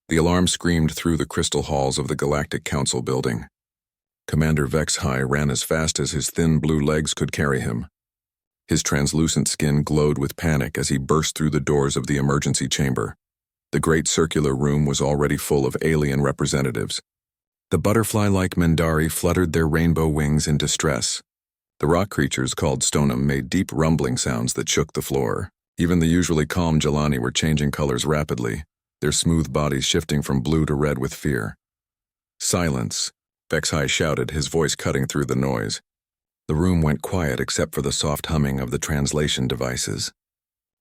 The alarm screamed through the crystal halls of the Galactic Council building. Commander Vexhai ran as fast as his thin blue legs could carry him. His translucent skin glowed with panic as he burst through the doors of the emergency chamber. The great circular room was already full of alien representatives. The butterfly-like Mendari fluttered their rainbow wings in distress. The rock creatures called Stonum made deep rumbling sounds that shook the floor. Even the usually calm Jelani were changing colors rapidly, their smooth bodies shifting from blue to red with fear. "Silence," Vexhai shouted, his voice cutting through the noise. The room went quiet except for the soft humming of the translation devices.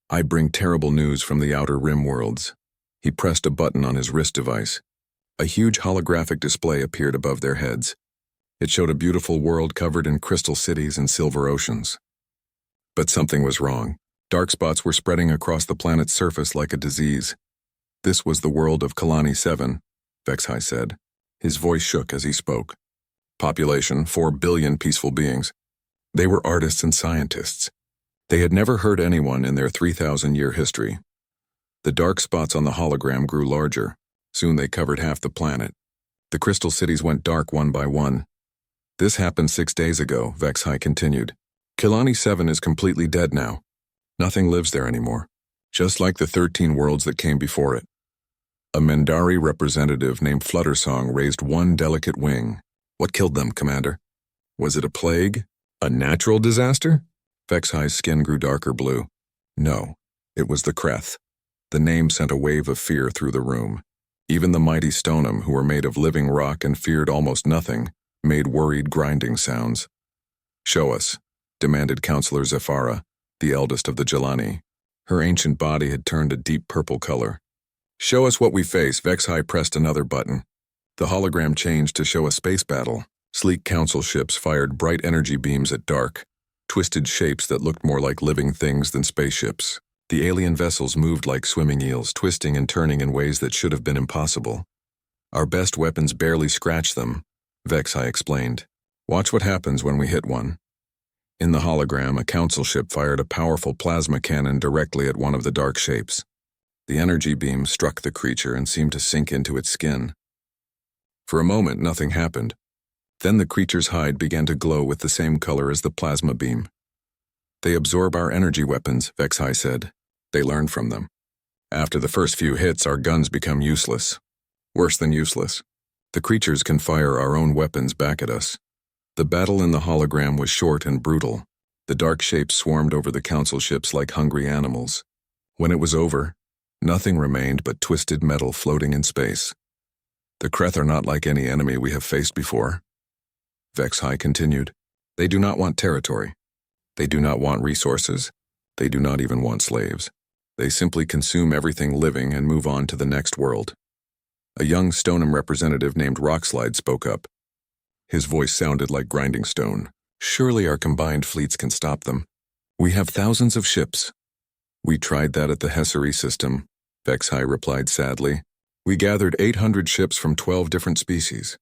"I bring terrible news from the outer rim worlds." He pressed a button on his wrist device. A huge holographic display appeared above their heads. It showed a beautiful world covered in crystal cities and silver oceans. But something was wrong. Dark spots were spreading across the planet's surface like a disease. "This was the world of Kalani 7, Vexhai said. His voice shook as he spoke. Population, 4 billion peaceful beings. They were artists and scientists. They had never hurt anyone in their 3,000-year history. The dark spots on the hologram grew larger. Soon they covered half the planet. The crystal cities went dark one by one. "This happened 6 days ago," Vexhai continued. "Kalani 7 is completely dead now. Nothing lives there anymore, just like the 13 worlds that came before it." A Mendari representative named Fluttersong raised one delicate wing. "What killed them, Commander? Was it a plague? A natural disaster?" Vexhai's skin grew darker blue. "No, it was the Kreth." The name sent a wave of fear through the room. Even the mighty Stonum, who were made of living rock and feared almost nothing, made worried grinding sounds. "Show us," demanded Counselor Zephyra, the eldest of the Jelani. Her ancient body had turned a deep purple color. "Show us what we face." Vexhai pressed another button. The hologram changed to show a space battle. Sleek council ships fired bright energy beams at dark, twisted shapes that looked more like living things than spaceships. The alien vessels moved like swimming eels, twisting and turning in ways that should have been impossible. "Our best weapons barely scratched them," Vexhai explained. "Watch what happens when we hit one." In the hologram, a council ship fired a powerful plasma cannon directly at one of the dark shapes. The energy beam struck the creature and seemed to sink into its skin. For a moment, nothing happened. Then the creature's hide began to glow with the same color as the plasma beam. "They absorb our energy weapons," Vexhai said. "They learn from them. After the first few hits, our guns become useless. Worse than useless. The creatures can fire our own weapons back at us." The battle in the hologram was short and brutal. The dark shapes swarmed over the council ships like hungry animals. When it was over, nothing remained but twisted metal floating in space. "The Kreth are not like any enemy we have faced before," Vexhai continued. "They do not want territory. They do not want resources. They do not even want slaves. They simply consume everything living and move on to the next world." A young Stonum representative named Rockslide spoke up. His voice sounded like grinding stone. "Surely our combined fleets can stop them. We have thousands of ships." "We tried that at the Hessari system," Vexhai replied sadly. "We gathered 800 ships from 12 different species.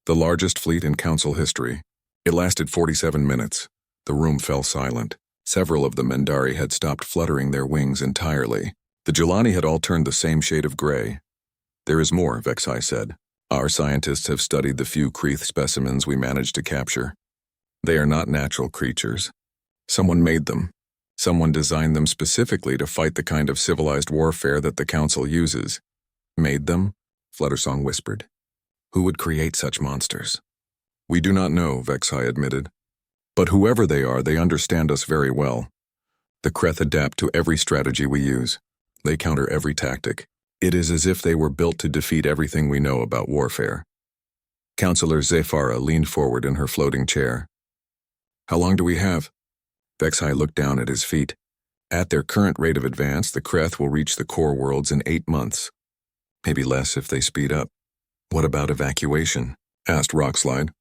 The largest fleet in Council history. It lasted 47 minutes. The room fell silent. Several of the Mendari had stopped fluttering their wings entirely. The Jelani had all turned the same shade of gray. "There is more," Vexhai said. "Our scientists have studied the few Kreth specimens we managed to capture. They are not natural creatures. Someone made them. Someone designed them specifically to fight the kind of civilized warfare that the Council uses." "Made them?" Fluttersong whispered. "Who would create such monsters?" "We do not know," Vexhai admitted. "But whoever they are, they understand us very well. The Kreth adapt to every strategy we use. They counter every tactic. It is as if they were built to defeat everything we know about warfare." Counselor Zephyra leaned forward in her floating chair. "How long do we have?" Vexhai looked down at his feet. "At their current rate of advance, the Kreth will reach the core worlds in 8 months. Maybe less if they speed up." "What about evacuation?" asked Rockslide.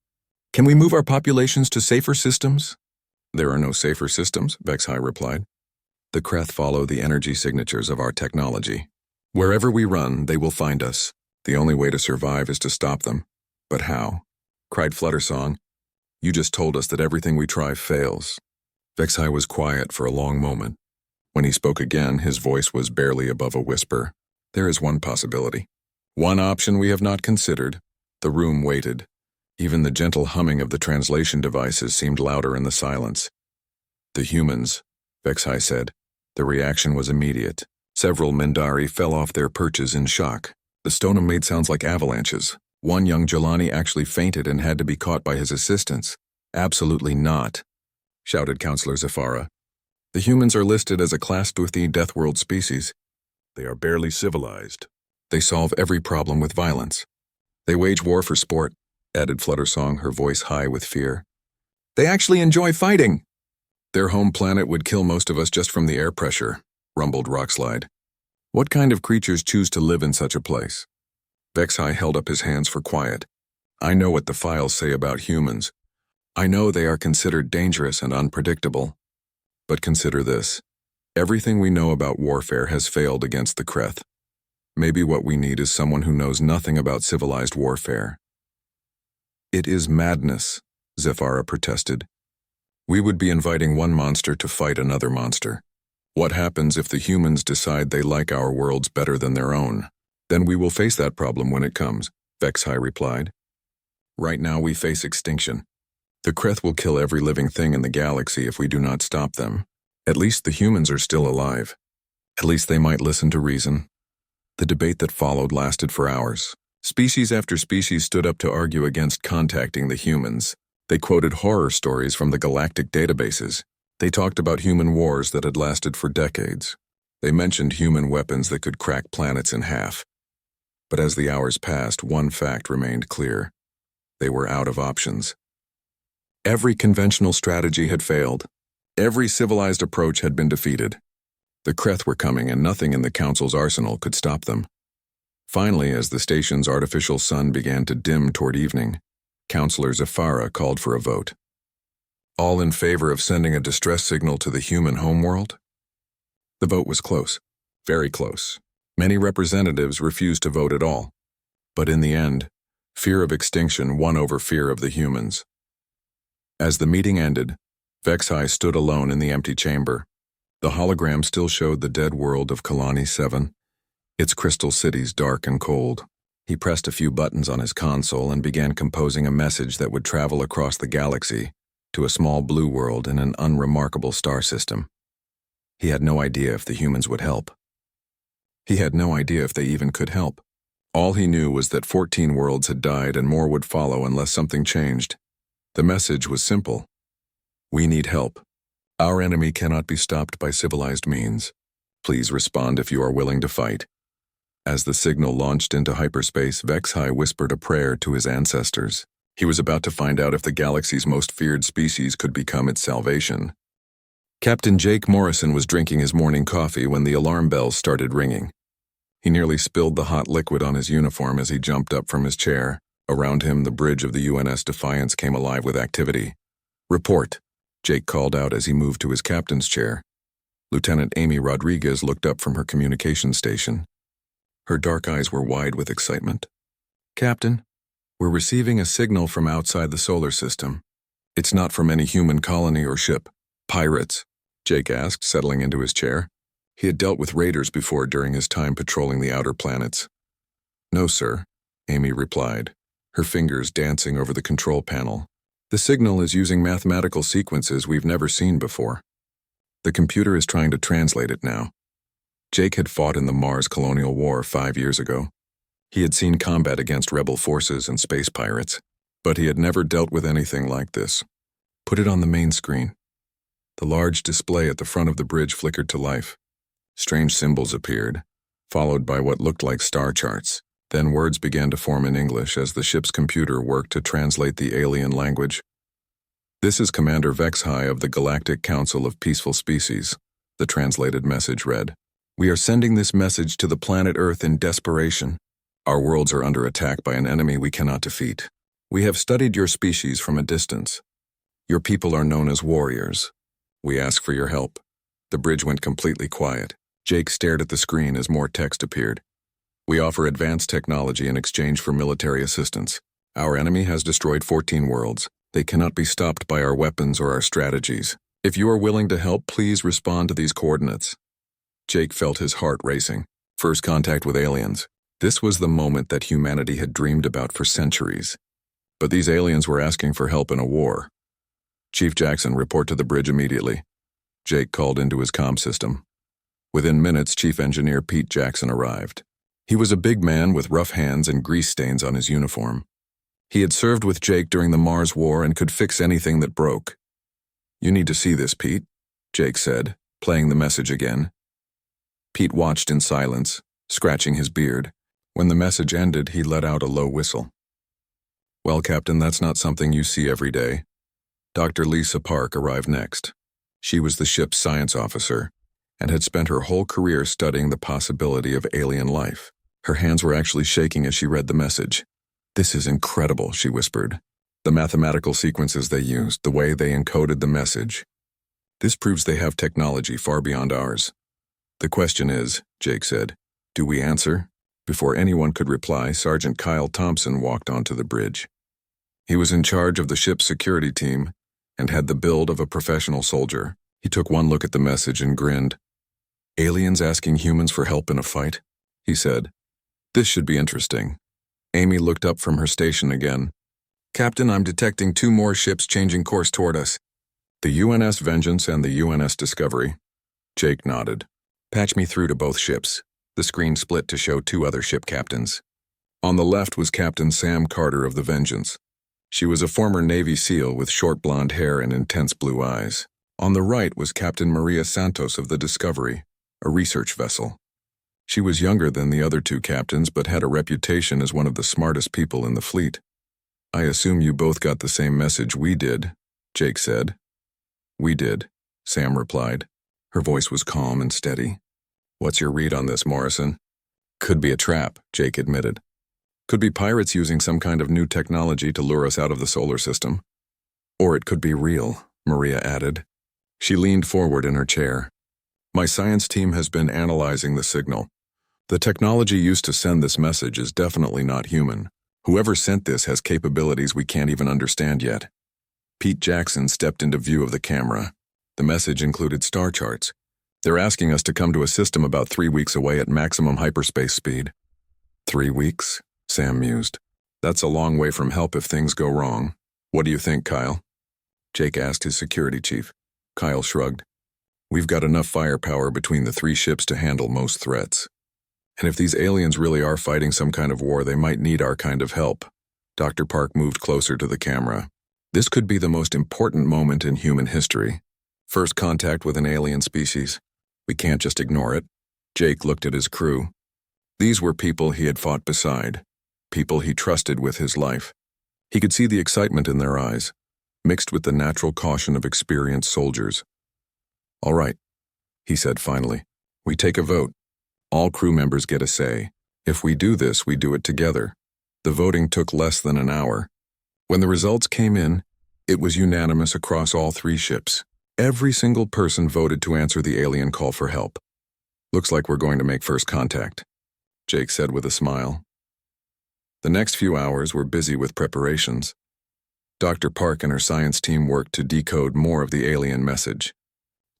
"Can we move our populations to safer systems?" "There are no safer systems," Vexhai replied. "The Kreth follow the energy signatures of our technology. Wherever we run, they will find us. The only way to survive is to stop them." "But how?" cried Fluttersong. "You just told us that everything we try fails." Vexhai was quiet for a long moment. When he spoke again, his voice was barely above a whisper. "There is one possibility. One option we have not considered. The room waited. Even the gentle humming of the translation devices seemed louder in the silence. The humans, Vexhai said. The reaction was immediate. Several Mindari fell off their perches in shock. The Stonum made sounds like avalanches. One young Jelani actually fainted and had to be caught by his assistants. Absolutely not, shouted Counselor Zafara. The humans are listed as a class with the Deathworld species. They are barely civilized. They solve every problem with violence. They wage war for sport, added Fluttersong, her voice high with fear. They actually enjoy fighting. Their home planet would kill most of us just from the air pressure, rumbled Rockslide. What kind of creatures choose to live in such a place? Vexhai held up his hands for quiet. I know what the files say about humans. I know they are considered dangerous and unpredictable. But consider this. Everything we know about warfare has failed against the Kreth. Maybe what we need is someone who knows nothing about civilized warfare. It is madness, Zafara protested. We would be inviting one monster to fight another monster. What happens if the humans decide they like our worlds better than their own? Then we will face that problem when it comes, Vexhai replied. Right now we face extinction. The Kreth will kill every living thing in the galaxy if we do not stop them. At least the humans are still alive. At least they might listen to reason. The debate that followed lasted for hours. Species after species stood up to argue against contacting the humans. They quoted horror stories from the Galactic databases. They talked about human wars that had lasted for decades. They mentioned human weapons that could crack planets in half. But as the hours passed, one fact remained clear. They were out of options. Every conventional strategy had failed. Every civilized approach had been defeated. The Kreth were coming, and nothing in the Council's arsenal could stop them. Finally, as the station's artificial sun began to dim toward evening, Counselor Zafara called for a vote. All in favor of sending a distress signal to the human homeworld? The vote was close, very close. Many representatives refused to vote at all. But in the end, fear of extinction won over fear of the humans. As the meeting ended, Vexhai stood alone in the empty chamber. The hologram still showed the dead world of Kalani 7, its crystal cities dark and cold. He pressed a few buttons on his console and began composing a message that would travel across the galaxy to a small blue world in an unremarkable star system. He had no idea if the humans would help. He had no idea if they even could help. All he knew was that 14 worlds had died and more would follow unless something changed. The message was simple. We need help. Our enemy cannot be stopped by civilized means. Please respond if you are willing to fight. As the signal launched into hyperspace, Vexhai whispered a prayer to his ancestors. He was about to find out if the galaxy's most feared species could become its salvation. Captain Jake Morrison was drinking his morning coffee when the alarm bells started ringing. He nearly spilled the hot liquid on his uniform as he jumped up from his chair. Around him, the bridge of the UNS Defiance came alive with activity. Report, Jake called out as he moved to his captain's chair. Lieutenant Amy Rodriguez looked up from her communication station. Her dark eyes were wide with excitement. Captain, we're receiving a signal from outside the solar system. It's not from any human colony or ship. Pirates, Jake asked, settling into his chair. He had dealt with raiders before during his time patrolling the outer planets. No, sir, Amy replied, her fingers dancing over the control panel. The signal is using mathematical sequences we've never seen before. The computer is trying to translate it now. Jake had fought in the Mars Colonial War 5 years ago. He had seen combat against rebel forces and space pirates, but he had never dealt with anything like this. Put it on the main screen. The large display at the front of the bridge flickered to life. Strange symbols appeared, followed by what looked like star charts. Then words began to form in English as the ship's computer worked to translate the alien language. This is Commander Vexhai of the Galactic Council of Peaceful Species, the translated message read. We are sending this message to the planet Earth in desperation. Our worlds are under attack by an enemy we cannot defeat. We have studied your species from a distance. Your people are known as warriors. We ask for your help. The bridge went completely quiet. Jake stared at the screen as more text appeared. We offer advanced technology in exchange for military assistance. Our enemy has destroyed 14 worlds. They cannot be stopped by our weapons or our strategies. If you are willing to help, please respond to these coordinates. Jake felt his heart racing. First contact with aliens. This was the moment that humanity had dreamed about for centuries. But these aliens were asking for help in a war. Chief Jackson, report to the bridge immediately. Jake called into his comm system. Within minutes, Chief Engineer Pete Jackson arrived. He was a big man with rough hands and grease stains on his uniform. He had served with Jake during the Mars War and could fix anything that broke. "You need to see this, Pete," Jake said, playing the message again. Pete watched in silence, scratching his beard. When the message ended, he let out a low whistle. "Well, Captain, that's not something you see every day." Dr. Lisa Park arrived next. She was the ship's science officer and had spent her whole career studying the possibility of alien life. Her hands were actually shaking as she read the message. "This is incredible," she whispered. "The mathematical sequences they used, the way they encoded the message. This proves they have technology far beyond ours." "The question is," Jake said, "do we answer?" Before anyone could reply, Sergeant Kyle Thompson walked onto the bridge. He was in charge of the ship's security team and had the build of a professional soldier. He took one look at the message and grinned. "Aliens asking humans for help in a fight?" he said. "This should be interesting." Amy looked up from her station again. "Captain, I'm detecting 2 more ships changing course toward us." "The UNS Vengeance and the UNS Discovery." Jake nodded. "Patch me through to both ships." The screen split to show 2 other ship captains. On the left was Captain Sam Carter of the Vengeance. She was a former Navy SEAL with short blonde hair and intense blue eyes. On the right was Captain Maria Santos of the Discovery, a research vessel. She was younger than the other 2 captains but had a reputation as one of the smartest people in the fleet. "I assume you both got the same message we did," Jake said. "We did," Sam replied. Her voice was calm and steady. "What's your read on this, Morrison?" "Could be a trap," Jake admitted. "Could be pirates using some kind of new technology to lure us out of the solar system. Or it could be real," Maria added. She leaned forward in her chair. "My science team has been analyzing the signal. The technology used to send this message is definitely not human. Whoever sent this has capabilities we can't even understand yet." Pete Jackson stepped into view of the camera. The message included star charts. "They're asking us to come to a system about 3 weeks away at maximum hyperspace speed." 3 weeks? Sam mused. "That's a long way from help if things go wrong. What do you think, Kyle?" Jake asked his security chief. Kyle shrugged. "We've got enough firepower between the 3 ships to handle most threats. And if these aliens really are fighting some kind of war, they might need our kind of help." Dr. Park moved closer to the camera. "This could be the most important moment in human history. First contact with an alien species. We can't just ignore it." Jake looked at his crew. These were people he had fought beside, people he trusted with his life. He could see the excitement in their eyes, mixed with the natural caution of experienced soldiers. "All right," he said finally. "We take a vote. All crew members get a say. If we do this, we do it together." The voting took less than an hour. When the results came in, it was unanimous across all 3 ships. Every single person voted to answer the alien call for help. "Looks like we're going to make first contact," Jake said with a smile. The next few hours were busy with preparations. Dr. Park and her science team worked to decode more of the alien message,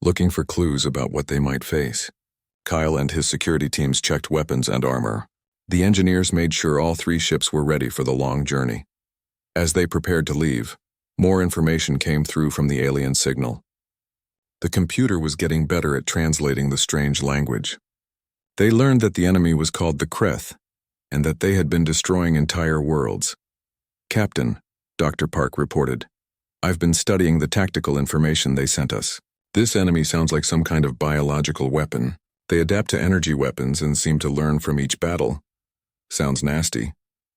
looking for clues about what they might face. Kyle and his security teams checked weapons and armor. The engineers made sure all 3 ships were ready for the long journey. As they prepared to leave, more information came through from the alien signal. The computer was getting better at translating the strange language. They learned that the enemy was called the Kreth, and that they had been destroying entire worlds. "Captain," Dr. Park reported, "I've been studying the tactical information they sent us. This enemy sounds like some kind of biological weapon. They adapt to energy weapons and seem to learn from each battle." "Sounds nasty,"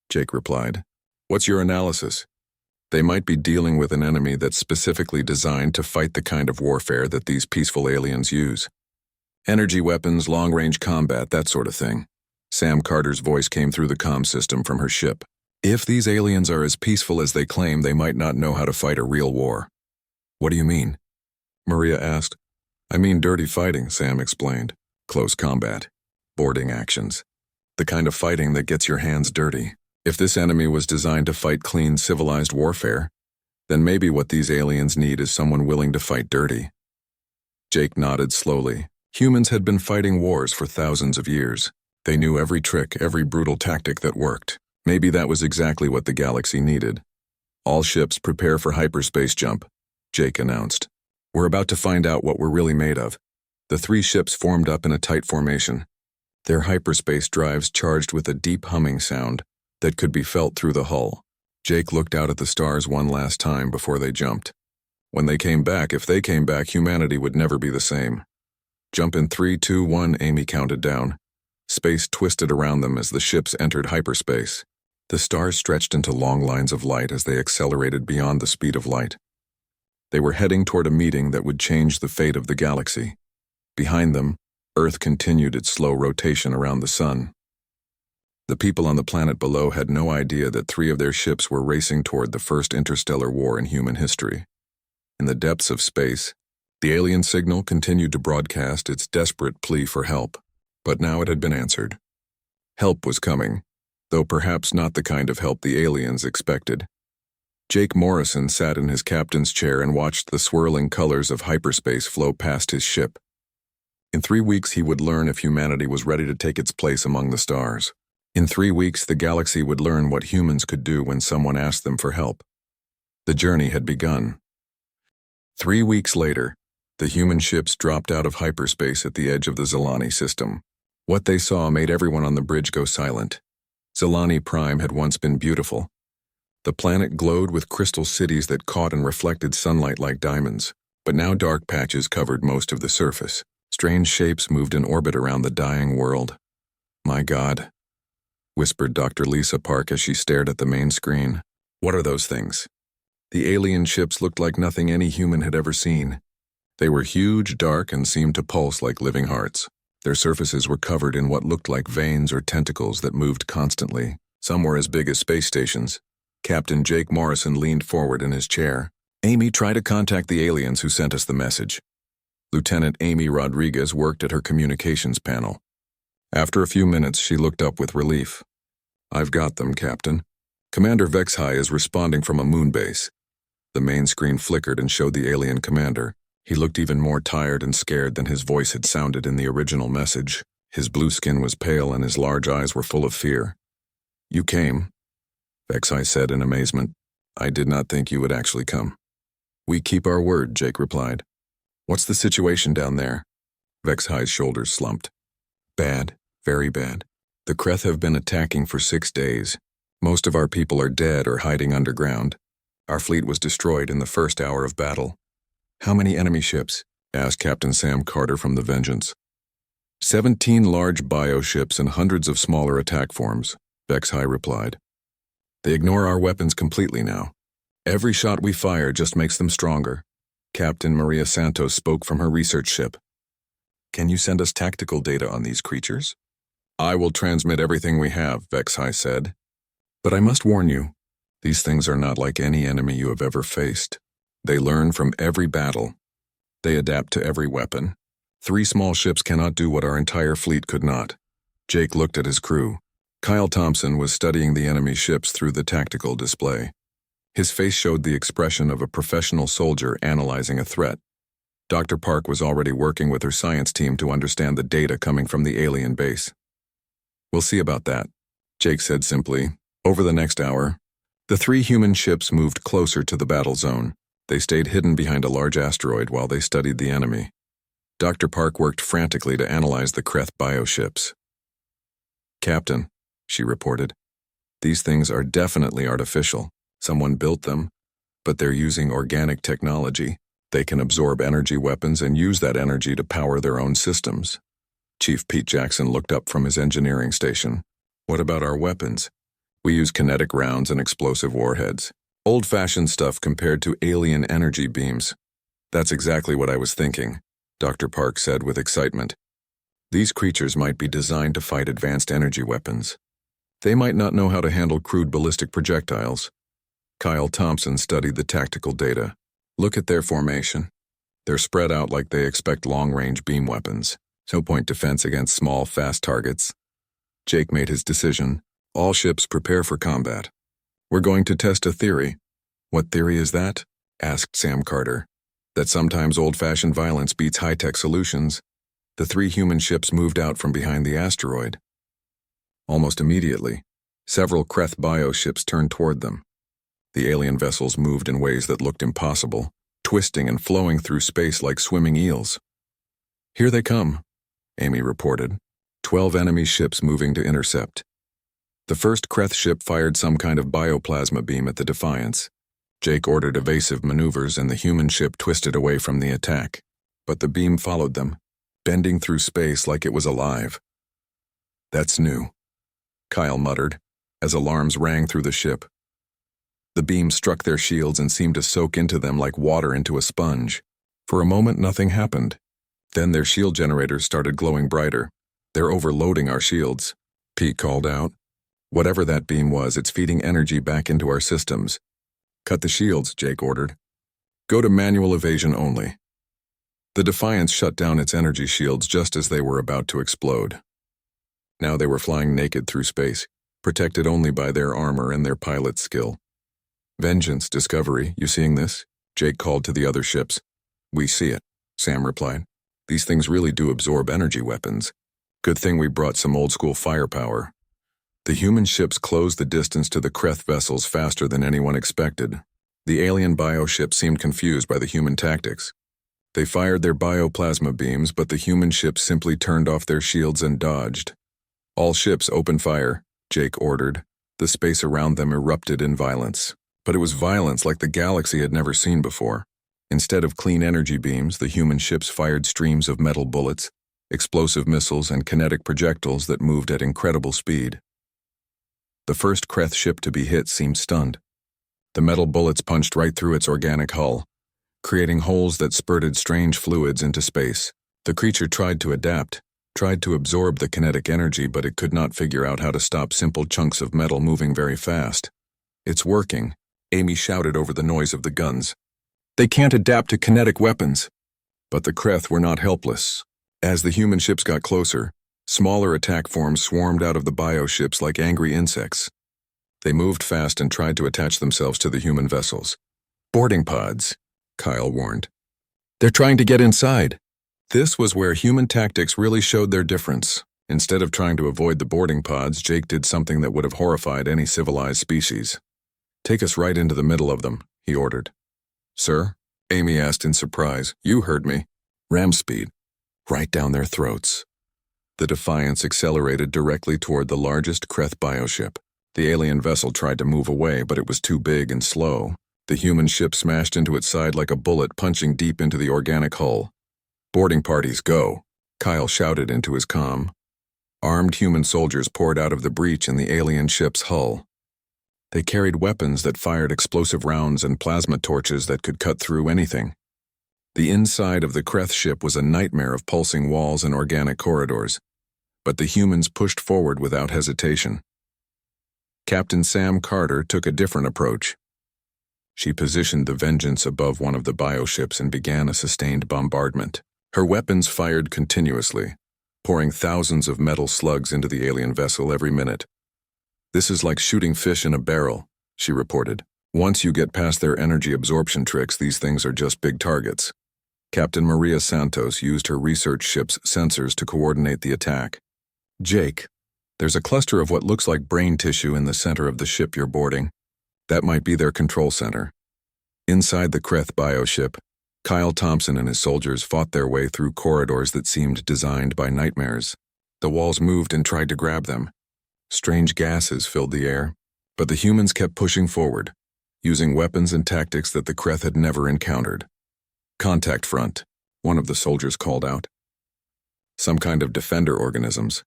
Jake replied. "What's your analysis?" "They might be dealing with an enemy that's specifically designed to fight the kind of warfare that these peaceful aliens use. Energy weapons, long-range combat, that sort of thing." Sam Carter's voice came through the comm system from her ship. "If these aliens are as peaceful as they claim, they might not know how to fight a real war." "What do you mean?" Maria asked. "I mean dirty fighting," Sam explained. "Close combat. Boarding actions. The kind of fighting that gets your hands dirty. If this enemy was designed to fight clean, civilized warfare, then maybe what these aliens need is someone willing to fight dirty." Jake nodded slowly. Humans had been fighting wars for thousands of years. They knew every trick, every brutal tactic that worked. Maybe that was exactly what the galaxy needed. All ships prepare for hyperspace jump, Jake announced. We're about to find out what we're really made of. The 3 ships formed up in a tight formation, their hyperspace drives charged with a deep humming sound that could be felt through the hull. Jake looked out at the stars one last time before they jumped. When they came back, if they came back, humanity would never be the same. Jump in 3, 2, 1, Amy counted down. Space twisted around them as the ships entered hyperspace. The stars stretched into long lines of light as they accelerated beyond the speed of light. They were heading toward a meeting that would change the fate of the galaxy. Behind them, Earth continued its slow rotation around the sun. The people on the planet below had no idea that 3 of their ships were racing toward the first interstellar war in human history. In the depths of space, the alien signal continued to broadcast its desperate plea for help, but now it had been answered. Help was coming, though perhaps not the kind of help the aliens expected. Jake Morrison sat in his captain's chair and watched the swirling colors of hyperspace flow past his ship. In 3 weeks, he would learn if humanity was ready to take its place among the stars. In 3 weeks, the galaxy would learn what humans could do when someone asked them for help. The journey had begun. 3 weeks later, the human ships dropped out of hyperspace at the edge of the Zilani system. What they saw made everyone on the bridge go silent. Zilani Prime had once been beautiful. The planet glowed with crystal cities that caught and reflected sunlight like diamonds, but now dark patches covered most of the surface. Strange shapes moved in orbit around the dying world. "My God," whispered Dr. Lisa Park as she stared at the main screen. "What are those things?" The alien ships looked like nothing any human had ever seen. They were huge, dark, and seemed to pulse like living hearts. Their surfaces were covered in what looked like veins or tentacles that moved constantly. Some were as big as space stations. Captain Jake Morrison leaned forward in his chair. "Amy, try to contact the aliens who sent us the message." Lieutenant Amy Rodriguez worked at her communications panel. After a few minutes, she looked up with relief. "I've got them, Captain. Commander Vexhai is responding from a moon base." The main screen flickered and showed the alien commander. He looked even more tired and scared than his voice had sounded in the original message. His blue skin was pale and his large eyes were full of fear. "You came," Vexhai said in amazement. "I did not think you would actually come." "We keep our word," Jake replied. "What's the situation down there?" Vexhai's shoulders slumped. "Bad, very bad. The Kreth have been attacking for 6 days. Most of our people are dead or hiding underground. Our fleet was destroyed in the first hour of battle." "How many enemy ships?" asked Captain Sam Carter from the Vengeance. 17 large bioships and hundreds of smaller attack forms, Vexhai replied. "They ignore our weapons completely now. Every shot we fire just makes them stronger." Captain Maria Santos spoke from her research ship. "Can you send us tactical data on these creatures?" "I will transmit everything we have," Vexhai said. "But I must warn you, these things are not like any enemy you have ever faced. They learn from every battle. They adapt to every weapon. 3 small ships cannot do what our entire fleet could not." Jake looked at his crew. Kyle Thompson was studying the enemy ships through the tactical display. His face showed the expression of a professional soldier analyzing a threat. Dr. Park was already working with her science team to understand the data coming from the alien base. "We'll see about that," Jake said simply. Over the next hour, the 3 human ships moved closer to the battle zone. They stayed hidden behind a large asteroid while they studied the enemy. Dr. Park worked frantically to analyze the Kreth bioships. "Captain," she reported, "these things are definitely artificial. Someone built them, but they're using organic technology. They can absorb energy weapons and use that energy to power their own systems." Chief Pete Jackson looked up from his engineering station. "What about our weapons? We use kinetic rounds and explosive warheads. Old-fashioned stuff compared to alien energy beams." "That's exactly what I was thinking," Dr. Park said with excitement. "These creatures might be designed to fight advanced energy weapons. They might not know how to handle crude ballistic projectiles." Kyle Thompson studied the tactical data. "Look at their formation. They're spread out like they expect long-range beam weapons. No point defense against small, fast targets." Jake made his decision. "All ships prepare for combat. We're going to test a theory." "What theory is that?" asked Sam Carter. "That sometimes old-fashioned violence beats high-tech solutions." The 3 human ships moved out from behind the asteroid. Almost immediately, several Kreth bioships turned toward them. The alien vessels moved in ways that looked impossible, twisting and flowing through space like swimming eels. "Here they come," Amy reported. 12 enemy ships moving to intercept. The first Kreth ship fired some kind of bioplasma beam at the Defiance. Jake ordered evasive maneuvers and the human ship twisted away from the attack. But the beam followed them, bending through space like it was alive. "That's new," Kyle muttered, as alarms rang through the ship. The beam struck their shields and seemed to soak into them like water into a sponge. For a moment, nothing happened. Then their shield generators started glowing brighter. "They're overloading our shields," Pete called out. "Whatever that beam was, it's feeding energy back into our systems." "Cut the shields," Jake ordered. "Go to manual evasion only." The Defiance shut down its energy shields just as they were about to explode. Now they were flying naked through space, protected only by their armor and their pilot's skill. "Vengeance, Discovery, you seeing this?" Jake called to the other ships. "We see it," Sam replied. "These things really do absorb energy weapons. Good thing we brought some old-school firepower." The human ships closed the distance to the Kreth vessels faster than anyone expected. The alien bioships seemed confused by the human tactics. They fired their bioplasma beams, but the human ships simply turned off their shields and dodged. "All ships open fire," Jake ordered. The space around them erupted in violence. But it was violence like the galaxy had never seen before. Instead of clean energy beams, the human ships fired streams of metal bullets, explosive missiles, and kinetic projectiles that moved at incredible speed. The first Kreth ship to be hit seemed stunned. The metal bullets punched right through its organic hull, creating holes that spurted strange fluids into space. The creature tried to adapt, tried to absorb the kinetic energy, but it could not figure out how to stop simple chunks of metal moving very fast. "It's working," Amy shouted over the noise of the guns. "They can't adapt to kinetic weapons." But the Kreth were not helpless. As the human ships got closer, smaller attack forms swarmed out of the bioships like angry insects. They moved fast and tried to attach themselves to the human vessels. "Boarding pods," Kyle warned. "They're trying to get inside." This was where human tactics really showed their difference. Instead of trying to avoid the boarding pods, Jake did something that would have horrified any civilized species. "Take us right into the middle of them," he ordered. "Sir?" Amy asked in surprise. "You heard me." "Ram speed. Right down their throats." The Defiance accelerated directly toward the largest Kreth bioship. The alien vessel tried to move away, but it was too big and slow. The human ship smashed into its side like a bullet, punching deep into the organic hull. "Boarding parties, go," Kyle shouted into his comm. Armed human soldiers poured out of the breach in the alien ship's hull. They carried weapons that fired explosive rounds and plasma torches that could cut through anything. The inside of the Kreth ship was a nightmare of pulsing walls and organic corridors. But the humans pushed forward without hesitation. Captain Sam Carter took a different approach. She positioned the Vengeance above one of the bioships and began a sustained bombardment. Her weapons fired continuously, pouring thousands of metal slugs into the alien vessel every minute. "This is like shooting fish in a barrel," she reported. "Once you get past their energy absorption tricks, these things are just big targets." Captain Maria Santos used her research ship's sensors to coordinate the attack. "Jake, there's a cluster of what looks like brain tissue in the center of the ship you're boarding. That might be their control center." Inside the Kreth bioship, Kyle Thompson and his soldiers fought their way through corridors that seemed designed by nightmares. The walls moved and tried to grab them. Strange gases filled the air, but the humans kept pushing forward, using weapons and tactics that the Kreth had never encountered. "Contact front," one of the soldiers called out. Some kind of defender organisms.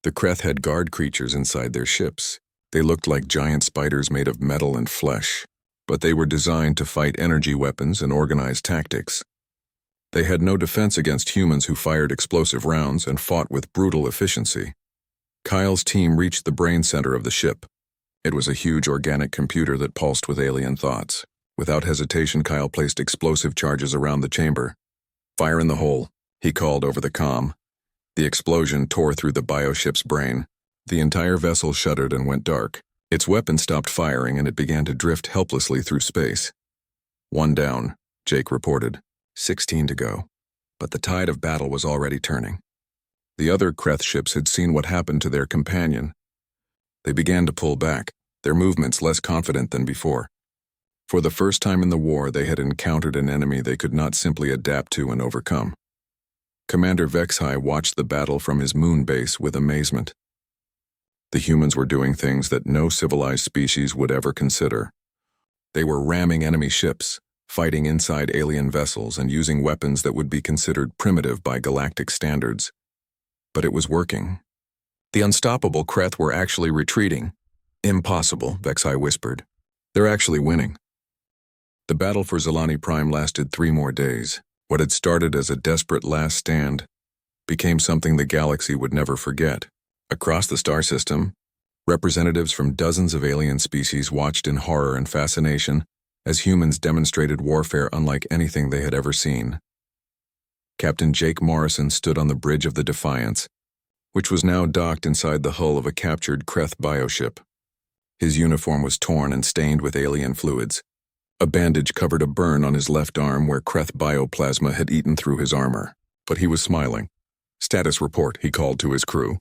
The Kreth had guard creatures inside their ships. They looked like giant spiders made of metal and flesh, but they were designed to fight energy weapons and organized tactics. They had no defense against humans who fired explosive rounds and fought with brutal efficiency. Kyle's team reached the brain center of the ship. It was a huge organic computer that pulsed with alien thoughts. Without hesitation, Kyle placed explosive charges around the chamber. "Fire in the hole," he called over the comm. The explosion tore through the bioship's brain. The entire vessel shuddered and went dark. Its weapon stopped firing and it began to drift helplessly through space. "One down," Jake reported. 16 to go. But the tide of battle was already turning. The other Kreth ships had seen what happened to their companion. They began to pull back, their movements less confident than before. For the first time in the war, they had encountered an enemy they could not simply adapt to and overcome. Commander Vexhai watched the battle from his moon base with amazement. The humans were doing things that no civilized species would ever consider. They were ramming enemy ships, fighting inside alien vessels, and using weapons that would be considered primitive by galactic standards. But it was working. The unstoppable Kreth were actually retreating. Impossible, Vexhai whispered. They're actually winning. The battle for Zalani Prime lasted 3 more days. What had started as a desperate last stand became something the galaxy would never forget. Across the star system, representatives from dozens of alien species watched in horror and fascination as humans demonstrated warfare unlike anything they had ever seen. Captain Jake Morrison stood on the bridge of the Defiance, which was now docked inside the hull of a captured Kreth bioship. His uniform was torn and stained with alien fluids. A bandage covered a burn on his left arm where Kreth bioplasma had eaten through his armor, but he was smiling. "Status report," he called to his crew.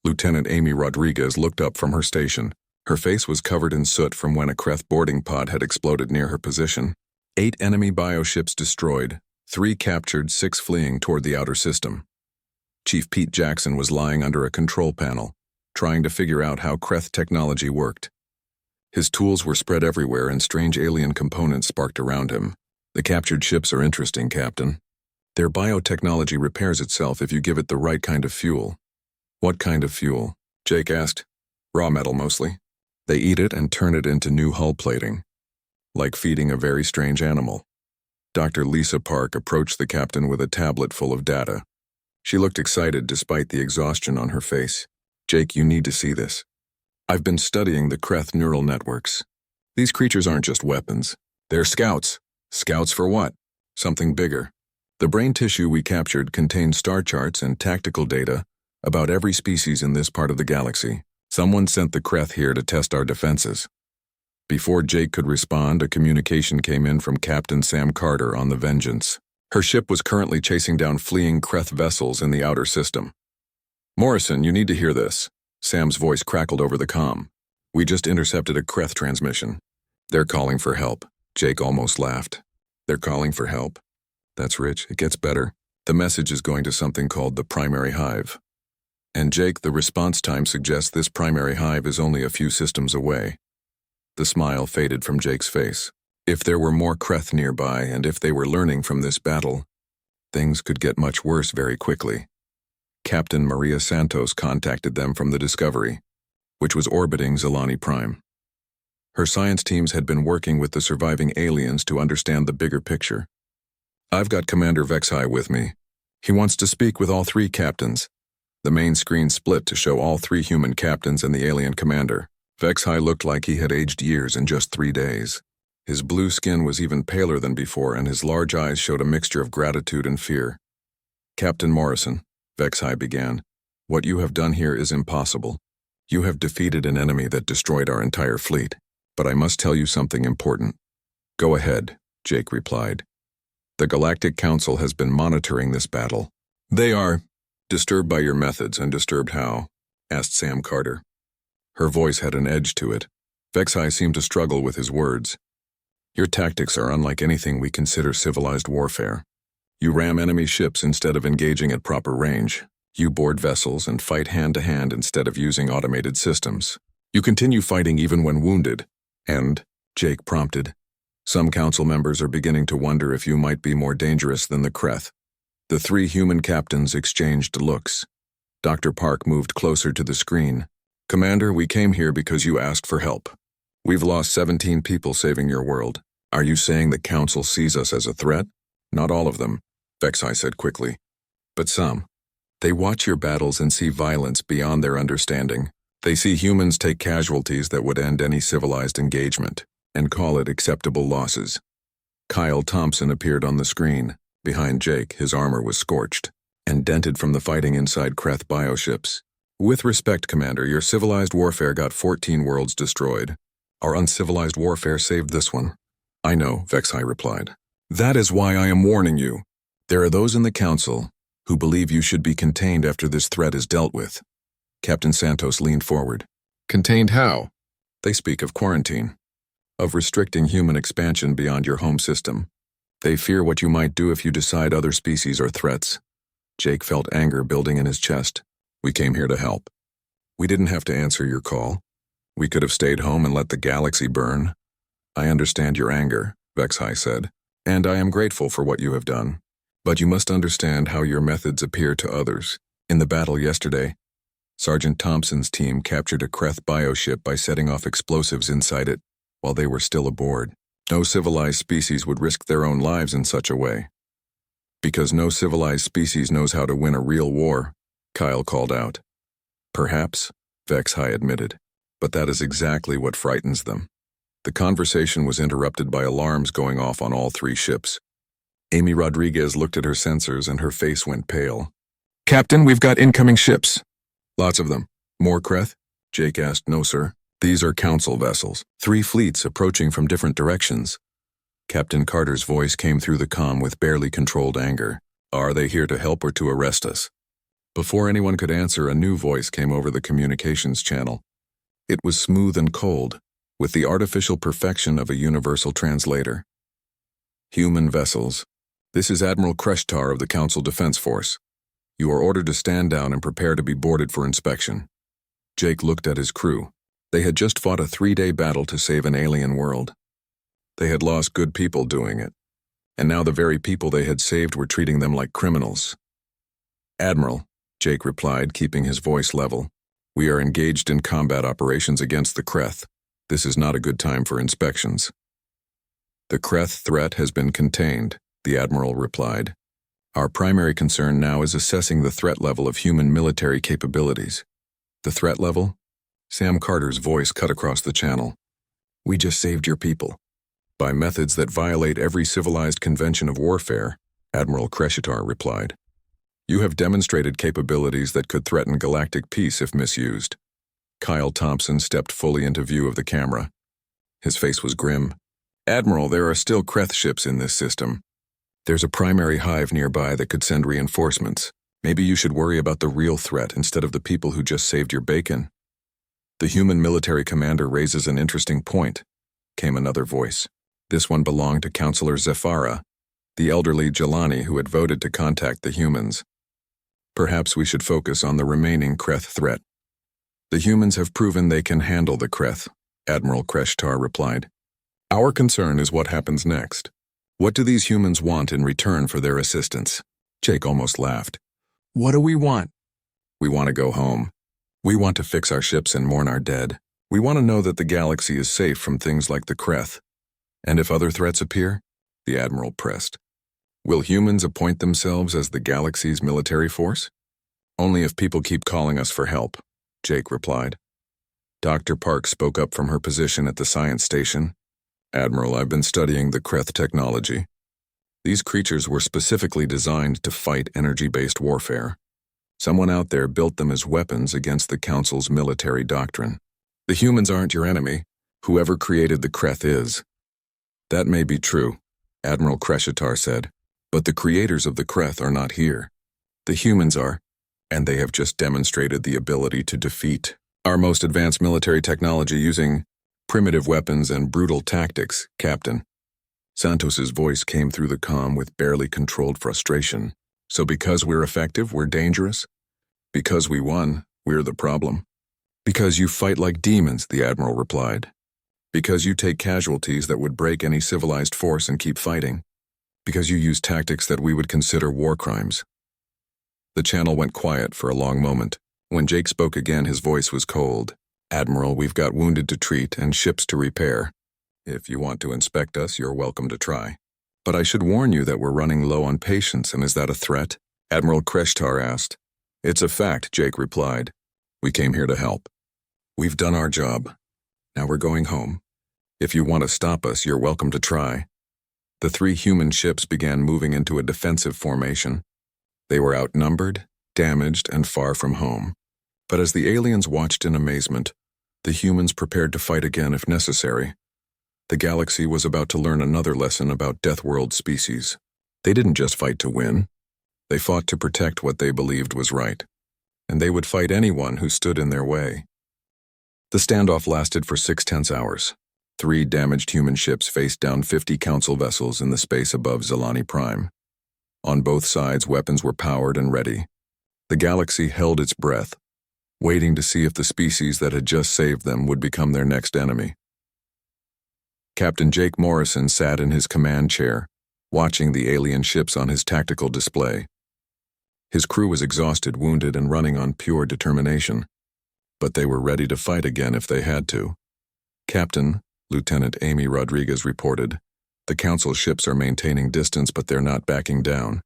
Lieutenant Amy Rodriguez looked up from her station. Her face was covered in soot from when a Kreth boarding pod had exploded near her position. 8 enemy bioships destroyed, 3 captured, 6 fleeing toward the outer system. Chief Pete Jackson was lying under a control panel, trying to figure out how Kreth technology worked. His tools were spread everywhere and strange alien components sparked around him. "The captured ships are interesting, Captain. Their biotechnology repairs itself if you give it the right kind of fuel." "What kind of fuel?" Jake asked. "Raw metal, mostly. They eat it and turn it into new hull plating. Like feeding a very strange animal." Dr. Lisa Park approached the captain with a tablet full of data. She looked excited despite the exhaustion on her face. "Jake, you need to see this. I've been studying the Kreth neural networks. These creatures aren't just weapons. They're scouts. Scouts for what? Something bigger. The brain tissue we captured contains star charts and tactical data about every species in this part of the galaxy. Someone sent the Kreth here to test our defenses." Before Jake could respond, a communication came in from Captain Sam Carter on the Vengeance. Her ship was currently chasing down fleeing Kreth vessels in the outer system. "Morrison, you need to hear this." Sam's voice crackled over the comm. "We just intercepted a Kreth transmission. They're calling for help." Jake almost laughed. "They're calling for help? That's rich. It gets better. The message is going to something called the primary hive. And Jake, the response time suggests this primary hive is only a few systems away." The smile faded from Jake's face. If there were more Kreth nearby, and if they were learning from this battle, things could get much worse very quickly. Captain Maria Santos contacted them from the Discovery, which was orbiting Zalani Prime. Her science teams had been working with the surviving aliens to understand the bigger picture. "I've got Commander Vexhai with me. He wants to speak with all 3 captains." The main screen split to show all 3 human captains and the alien commander. Vexhai looked like he had aged years in just 3 days. His blue skin was even paler than before, and his large eyes showed a mixture of gratitude and fear. "Captain Morrison," Vexhai began, "what you have done here is impossible. You have defeated an enemy that destroyed our entire fleet. But I must tell you something important." "Go ahead," Jake replied. "The Galactic Council has been monitoring this battle." "They are disturbed by your methods, and disturbed how?" asked Sam Carter. Her voice had an edge to it. Vexhai seemed to struggle with his words. "Your tactics are unlike anything we consider civilized warfare. You ram enemy ships instead of engaging at proper range. You board vessels and fight hand-to-hand instead of using automated systems. You continue fighting even when wounded. And," Jake prompted, "some council members are beginning to wonder if you might be more dangerous than the Kreth." The 3 human captains exchanged looks. Dr. Park moved closer to the screen. "Commander, we came here because you asked for help. We've lost 17 people saving your world. Are you saying the Council sees us as a threat?" "Not all of them," Vexhai said quickly. "But some. They watch your battles and see violence beyond their understanding. They see humans take casualties that would end any civilized engagement, and call it acceptable losses." Kyle Thompson appeared on the screen. Behind Jake, his armor was scorched and dented from the fighting inside Kreth bioships. "With respect, Commander, your civilized warfare got 14 worlds destroyed. Our uncivilized warfare saved this one." "I know," Vexhai replied. "That is why I am warning you. There are those in the Council who believe you should be contained after this threat is dealt with." Captain Santos leaned forward. Contained how? They speak of quarantine, of restricting human expansion beyond your home system. They fear what you might do if you decide other species are threats. Jake felt anger building in his chest. We came here to help. We didn't have to answer your call. We could have stayed home and let the galaxy burn. I understand your anger, Vexhai said, and I am grateful for what you have done. But you must understand how your methods appear to others. In the battle yesterday, Sergeant Thompson's team captured a Kreth bioship by setting off explosives inside it while they were still aboard. No civilized species would risk their own lives in such a way. Because no civilized species knows how to win a real war, Kyle called out. Perhaps, Vexhai admitted, but that is exactly what frightens them. The conversation was interrupted by alarms going off on all three ships. Amy Rodriguez looked at her sensors and her face went pale. Captain, we've got incoming ships. Lots of them. More Kreth? Jake asked. No, sir. These are council vessels. 3 fleets approaching from different directions. Captain Carter's voice came through the comm with barely controlled anger. Are they here to help or to arrest us? Before anyone could answer, a new voice came over the communications channel. It was smooth and cold, with the artificial perfection of a universal translator. Human vessels. This is Admiral Kreshtar of the Council Defense Force. You are ordered to stand down and prepare to be boarded for inspection. Jake looked at his crew. They had just fought a 3-day battle to save an alien world. They had lost good people doing it, and now the very people they had saved were treating them like criminals. Admiral, Jake replied, keeping his voice level, we are engaged in combat operations against the Kreth. This is not a good time for inspections. The Kreth threat has been contained, the Admiral replied. Our primary concern now is assessing the threat level of human military capabilities. The threat level? Sam Carter's voice cut across the channel. We just saved your people. By methods that violate every civilized convention of warfare, Admiral Kreshtar replied. You have demonstrated capabilities that could threaten galactic peace if misused. Kyle Thompson stepped fully into view of the camera. His face was grim. Admiral, there are still Kreth ships in this system. There's a primary hive nearby that could send reinforcements. Maybe you should worry about the real threat instead of the people who just saved your bacon. The human military commander raises an interesting point, came another voice. This one belonged to Counselor Zephyra, the elderly Jelani who had voted to contact the humans. Perhaps we should focus on the remaining Kreth threat. The humans have proven they can handle the Kreth, Admiral Kreshtar replied. Our concern is what happens next. What do these humans want in return for their assistance? Jake almost laughed. What do we want? We want to go home. We want to fix our ships and mourn our dead. We want to know that the galaxy is safe from things like the Kreth. And if other threats appear, the Admiral pressed. Will humans appoint themselves as the galaxy's military force? Only if people keep calling us for help, Jake replied. Dr. Park spoke up from her position at the science station. Admiral, I've been studying the Kreth technology. These creatures were specifically designed to fight energy-based warfare. Someone out there built them as weapons against the Council's military doctrine. The humans aren't your enemy. Whoever created the Kreth is. That may be true, Admiral Kreshtar said, but the creators of the Kreth are not here. The humans are, and they have just demonstrated the ability to defeat our most advanced military technology using primitive weapons and brutal tactics, Captain. Santos's voice came through the comm with barely controlled frustration. So because we're effective, we're dangerous? Because we won, we're the problem? Because you fight like demons, the Admiral replied. Because you take casualties that would break any civilized force and keep fighting. Because you use tactics that we would consider war crimes. The channel went quiet for a long moment. When Jake spoke again, his voice was cold. Admiral, we've got wounded to treat and ships to repair. If you want to inspect us, you're welcome to try. But I should warn you that we're running low on patience, and is that a threat? Admiral Kreshtar asked. It's a fact, Jake replied. We came here to help. We've done our job. Now we're going home. If you want to stop us, you're welcome to try. The 3 human ships began moving into a defensive formation. They were outnumbered, damaged, and far from home. But as the aliens watched in amazement, the humans prepared to fight again if necessary. The galaxy was about to learn another lesson about Deathworld species. They didn't just fight to win. They fought to protect what they believed was right. And they would fight anyone who stood in their way. The standoff lasted for 6 tense hours. 3 damaged human ships faced down 50 Council vessels in the space above Zelani Prime. On both sides, weapons were powered and ready. The galaxy held its breath, waiting to see if the species that had just saved them would become their next enemy. Captain Jake Morrison sat in his command chair, watching the alien ships on his tactical display. His crew was exhausted, wounded, and running on pure determination, but they were ready to fight again if they had to. "Captain," Lieutenant Amy Rodriguez reported, "the Council ships are maintaining distance, but they're not backing down.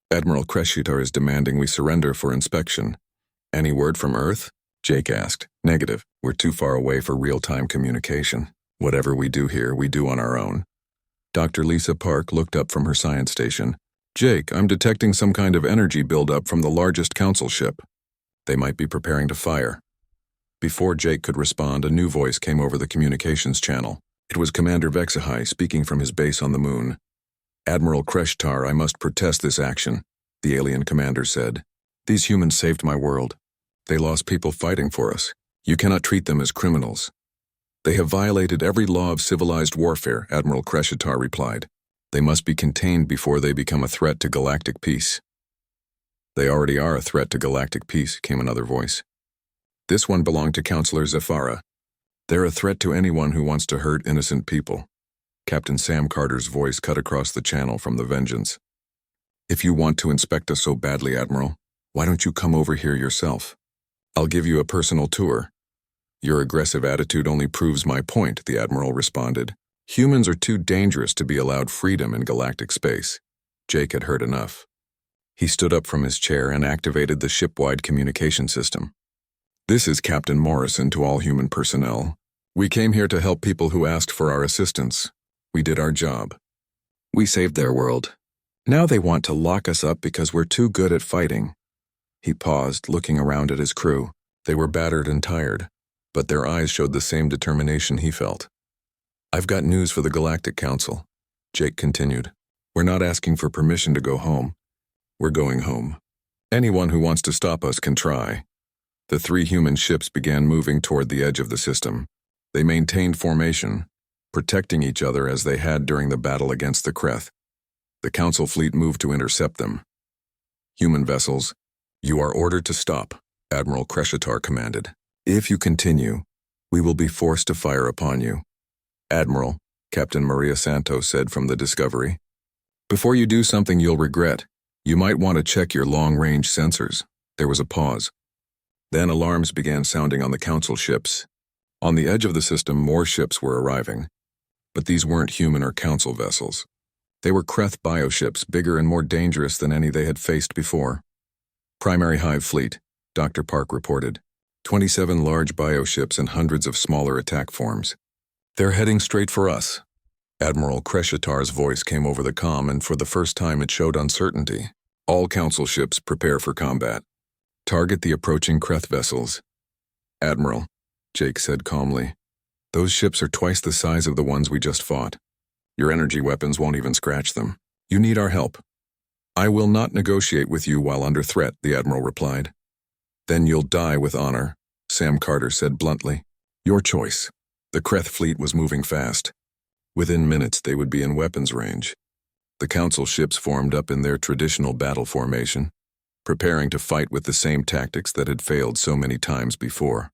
Admiral Crescitor is demanding we surrender for inspection." "Any word from Earth?" Jake asked. "Negative. We're too far away for real-time communication. Whatever we do here, we do on our own." Dr. Lisa Park looked up from her science station. "Jake, I'm detecting some kind of energy buildup from the largest Council ship. They might be preparing to fire." Before Jake could respond, a new voice came over the communications channel. It was Commander Vexahai speaking from his base on the moon. "Admiral Kreshtar, I must protest this action," the alien commander said. "These humans saved my world. They lost people fighting for us. You cannot treat them as criminals." "They have violated every law of civilized warfare," Admiral Kreshtar replied. "They must be contained before they become a threat to galactic peace." "They already are a threat to galactic peace," came another voice. This one belonged to Counselor Zafara. "They're a threat to anyone who wants to hurt innocent people." Captain Sam Carter's voice cut across the channel from the Vengeance. "If you want to inspect us so badly, Admiral, why don't you come over here yourself? I'll give you a personal tour." "Your aggressive attitude only proves my point," the Admiral responded. "Humans are too dangerous to be allowed freedom in galactic space." Jake had heard enough. He stood up from his chair and activated the ship-wide communication system. "This is Captain Morrison to all human personnel. We came here to help people who asked for our assistance. We did our job. We saved their world. Now they want to lock us up because we're too good at fighting." He paused, looking around at his crew. They were battered and tired, but their eyes showed the same determination he felt. "I've got news for the Galactic Council," Jake continued. "We're not asking for permission to go home. We're going home. Anyone who wants to stop us can try." The 3 human ships began moving toward the edge of the system. They maintained formation, protecting each other as they had during the battle against the Kreth. The Council fleet moved to intercept them. "Human vessels, you are ordered to stop," Admiral Crescitor commanded. "If you continue, we will be forced to fire upon you." "Admiral," Captain Maria Santos said from the Discovery, "before you do something you'll regret, you might want to check your long-range sensors." There was a pause. Then alarms began sounding on the Council ships. On the edge of the system, more ships were arriving. But these weren't human or Council vessels. They were Kreth bioships, bigger and more dangerous than any they had faced before. "Primary Hive Fleet," Dr. Park reported. 27 large bioships and hundreds of smaller attack forms. "They're heading straight for us." Admiral Crescitar's voice came over the comm, and for the first time it showed uncertainty. "All Council ships prepare for combat. Target the approaching Kreth vessels." "Admiral," Jake said calmly, "those ships are twice the size of the ones we just fought. Your energy weapons won't even scratch them. You need our help." "I will not negotiate with you while under threat," the Admiral replied. "Then you'll die with honor," Sam Carter said bluntly. "Your choice." The Kreth fleet was moving fast. Within minutes they would be in weapons range. The Council ships formed up in their traditional battle formation, preparing to fight with the same tactics that had failed so many times before.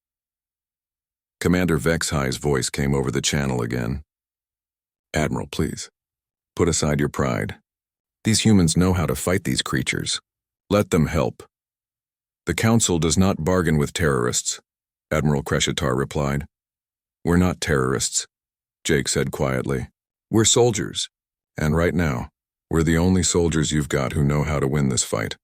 Commander Vexhai's voice came over the channel again. "Admiral, please, put aside your pride. These humans know how to fight these creatures. Let them help." "The Council does not bargain with terrorists," Admiral Crescitor replied. "We're not terrorists," Jake said quietly. "We're soldiers, and right now, we're the only soldiers you've got who know how to win this fight."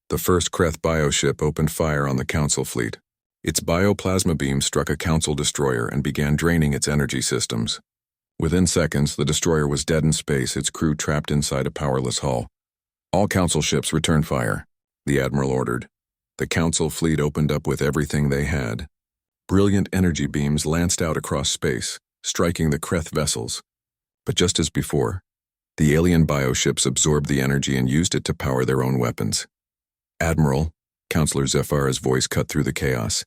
The first Kreth bioship opened fire on the Council fleet. Its bioplasma beam struck a Council destroyer and began draining its energy systems. Within seconds, the destroyer was dead in space, its crew trapped inside a powerless hull. "All Council ships return fire," the Admiral ordered. The Council fleet opened up with everything they had. Brilliant energy beams lanced out across space, striking the Kreth vessels. But just as before, the alien bioships absorbed the energy and used it to power their own weapons. "Admiral," Counselor Zafara's voice cut through the chaos,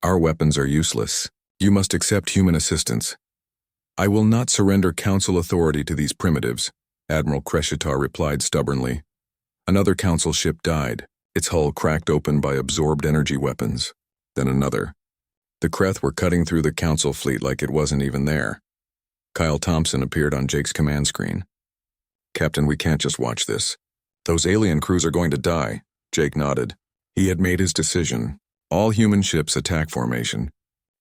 "our weapons are useless. You must accept human assistance. I will not surrender council authority to these primitives, Admiral Crescitar replied stubbornly. Another council ship died, its hull cracked open by absorbed energy weapons. Then another. The Kreth were cutting through the council fleet like it wasn't even there. Kyle Thompson appeared on Jake's command screen. Captain, we can't just watch this. Those alien crews are going to die, Jake nodded. He had made his decision. All human ships attack formation.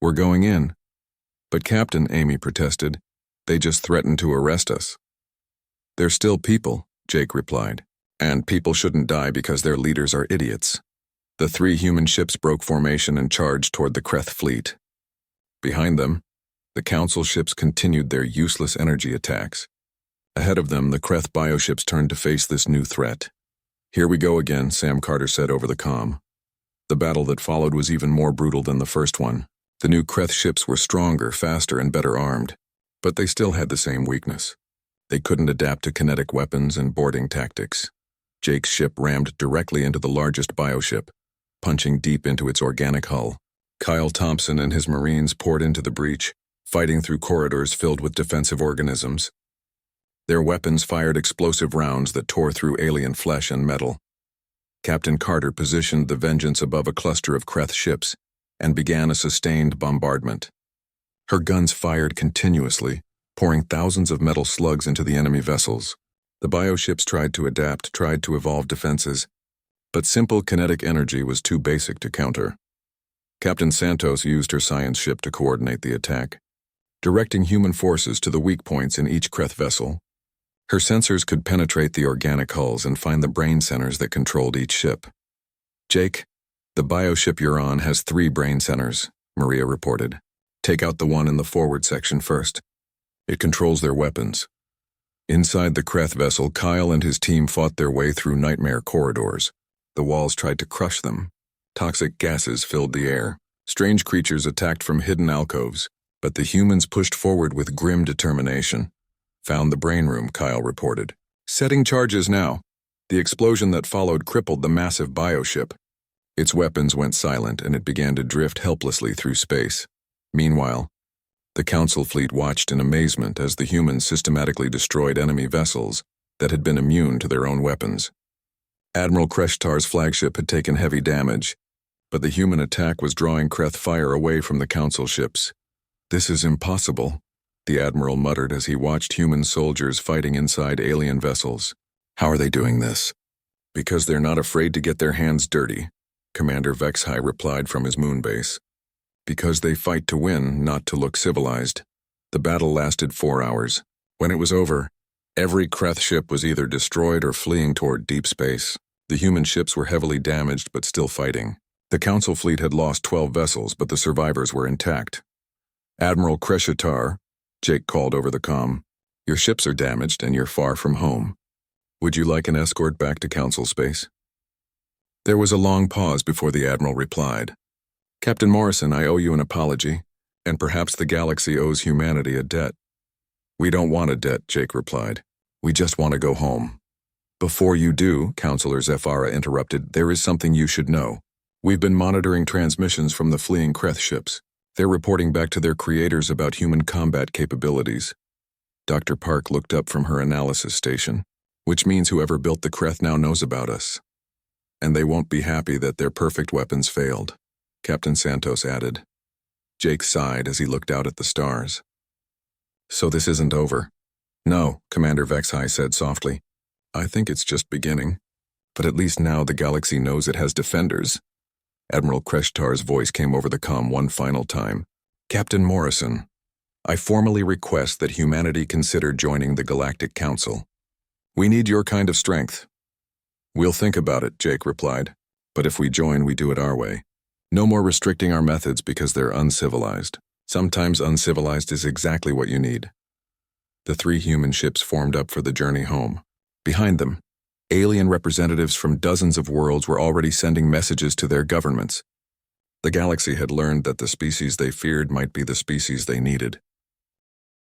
We're going in. But Captain, Amy protested, they just threatened to arrest us. They're still people, Jake replied. And people shouldn't die because their leaders are idiots. The 3 human ships broke formation and charged toward the Kreth fleet. Behind them, the council ships continued their useless energy attacks. Ahead of them, the Kreth bioships turned to face this new threat. Here we go again, Sam Carter said over the comm. The battle that followed was even more brutal than the first one. The new Kreth ships were stronger, faster, and better armed, but they still had the same weakness. They couldn't adapt to kinetic weapons and boarding tactics. Jake's ship rammed directly into the largest bioship, punching deep into its organic hull. Kyle Thompson and his Marines poured into the breach, fighting through corridors filled with defensive organisms. Their weapons fired explosive rounds that tore through alien flesh and metal. Captain Carter positioned the Vengeance above a cluster of Kreth ships and began a sustained bombardment. Her guns fired continuously, pouring thousands of metal slugs into the enemy vessels. The bioships tried to adapt, tried to evolve defenses, but simple kinetic energy was too basic to counter. Captain Santos used her science ship to coordinate the attack, directing human forces to the weak points in each Kreth vessel. Her sensors could penetrate the organic hulls and find the brain centers that controlled each ship. Jake, the bioship you're on has 3 brain centers, Maria reported. Take out the one in the forward section first. It controls their weapons. Inside the Kreth vessel, Kyle and his team fought their way through nightmare corridors. The walls tried to crush them. Toxic gases filled the air. Strange creatures attacked from hidden alcoves, but the humans pushed forward with grim determination. Found the brain room, Kyle reported. Setting charges now. The explosion that followed crippled the massive bioship. Its weapons went silent and it began to drift helplessly through space. Meanwhile, the Council fleet watched in amazement as the humans systematically destroyed enemy vessels that had been immune to their own weapons. Admiral Crescitar's flagship had taken heavy damage, but the human attack was drawing Kreth fire away from the Council ships. This is impossible, the Admiral muttered as he watched human soldiers fighting inside alien vessels. How are they doing this? Because they're not afraid to get their hands dirty, Commander Vexhai replied from his moon base. Because they fight to win, not to look civilized. The battle lasted 4 hours. When it was over, every Kreth ship was either destroyed or fleeing toward deep space. The human ships were heavily damaged but still fighting. The Council fleet had lost 12 vessels, but the survivors were intact. Admiral Crescitar, Jake called over the comm, your ships are damaged and you're far from home. Would you like an escort back to Council space? There was a long pause before the Admiral replied. Captain Morrison, I owe you an apology, and perhaps the galaxy owes humanity a debt. We don't want a debt, Jake replied. We just want to go home. Before you do, Counselor Zephyra interrupted, there is something you should know. We've been monitoring transmissions from the fleeing Kreth ships. They're reporting back to their creators about human combat capabilities. Dr. Park looked up from her analysis station, which means whoever built the Kreth now knows about us. And they won't be happy that their perfect weapons failed, Captain Santos added. Jake sighed as he looked out at the stars. So this isn't over. No, Commander Vexhai said softly. I think it's just beginning. But at least now the galaxy knows it has defenders. Admiral Crescitar's voice came over the comm one final time. Captain Morrison, I formally request that humanity consider joining the Galactic Council. We need your kind of strength. We'll think about it, Jake replied. But if we join, we do it our way. No more restricting our methods because they're uncivilized. Sometimes uncivilized is exactly what you need. The 3 human ships formed up for the journey home. Behind them, alien representatives from dozens of worlds were already sending messages to their governments. The galaxy had learned that the species they feared might be the species they needed.